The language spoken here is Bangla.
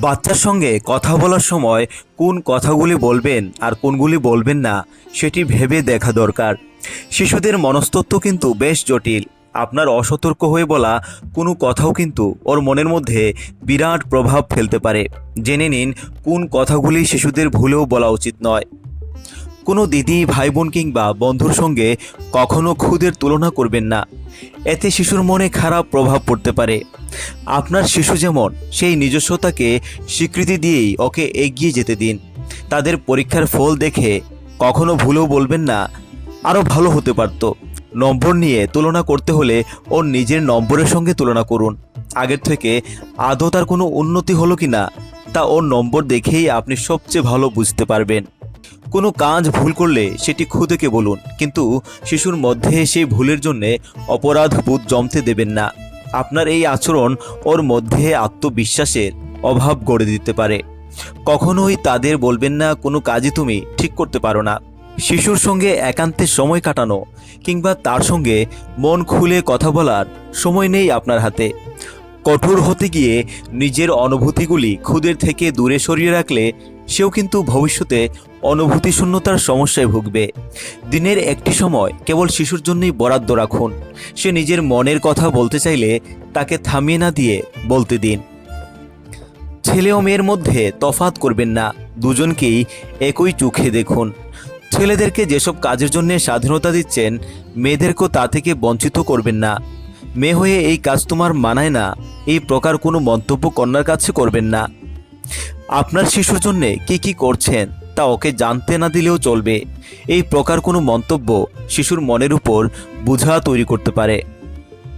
বাচ্চার সঙ্গে কথা বলার সময় কোন কথাগুলি বলবেন আর কোনগুলি বলবেন না সেটি ভেবে দেখা দরকার। শিশুদের মনস্তত্ত্ব কিন্তু বেশ জটিল। আপনার অসতর্ক হয়ে বলা কোনো কথাও কিন্তু ওর মনের মধ্যে বিরাট প্রভাব ফেলতে পারে। জেনে নিন কোন কথাগুলি শিশুদের ভুলেও বলা উচিত নয়। কোনো দিদি, ভাই বোন কিংবা বন্ধুর সঙ্গে কখনো খুদের তুলনা করবেন না। এতে শিশুর মনে খারাপ প্রভাব পড়তে পারে। আপনার শিশু যেমন, সেই নিজস্বতাকে স্বীকৃতি দিয়েই ওকে এগিয়ে যেতে দিন। তাদের পরীক্ষার ফল দেখে কখনো ভুলেও বলবেন না আরও ভালো হতে পারত। নম্বর নিয়ে তুলনা করতে হলে ওর নিজের নম্বরের সঙ্গে তুলনা করুন। আগের থেকে আদৌ তার কোনো উন্নতি হলো কি না তা ওর নম্বর দেখেই আপনি সবচেয়ে ভালো বুঝতে পারবেন। কোনো কাজ ভুল করলে সেটি খুদেকে বলুন, কিন্তু শিশুর মধ্যে সেই ভুলের জন্যে অপরাধ বোধ জমতে দেবেন না। আপনার এই আচরণ ওর মধ্যে আত্মবিশ্বাসের অভাব গড়ে দিতে পারে। কখনোই তাদের বলবেন না কোনো কাজই তুমি ঠিক করতে পারো না। শিশুর সঙ্গে একান্তে সময় কাটানো কিংবা তার সঙ্গে মন খুলে কথা বলার সময় নেই আপনার হাতে। কঠোর হতে গিয়ে নিজের অনুভূতিগুলি খুদের থেকে দূরে সরিয়ে রাখলে সেও কিন্তু ভবিষ্যতে অনুভূতি শূন্যতার সমস্যায় ভুগবে। দিনের একটি সময় কেবল শিশুর জন্যই বরাদ্দ রাখুন। সে নিজের মনের কথা বলতে চাইলে তাকে থামিয়ে না দিয়ে বলতে দিন। ছেলে ও মেয়ের মধ্যে তফাৎ করবেন না, দুজনকেই একই চোখে দেখুন। ছেলেদেরকে যেসব কাজের জন্য স্বাধীনতা দিচ্ছেন, মেয়েদেরকেও তা থেকে বঞ্চিত করবেন না। মেয়ে হয়ে এই কাজ তোমার মানায় না, এই প্রকার কোনো মন্তব্য কন্যার কাছে করবেন না। আপনার শিশুর জন্য কি করছেন তা ওকে জানতে না দিলেও চলবে। এই প্রকার কোনো মন্তব্য শিশুর মনের উপর বোঝা তৈরি করতে পারে।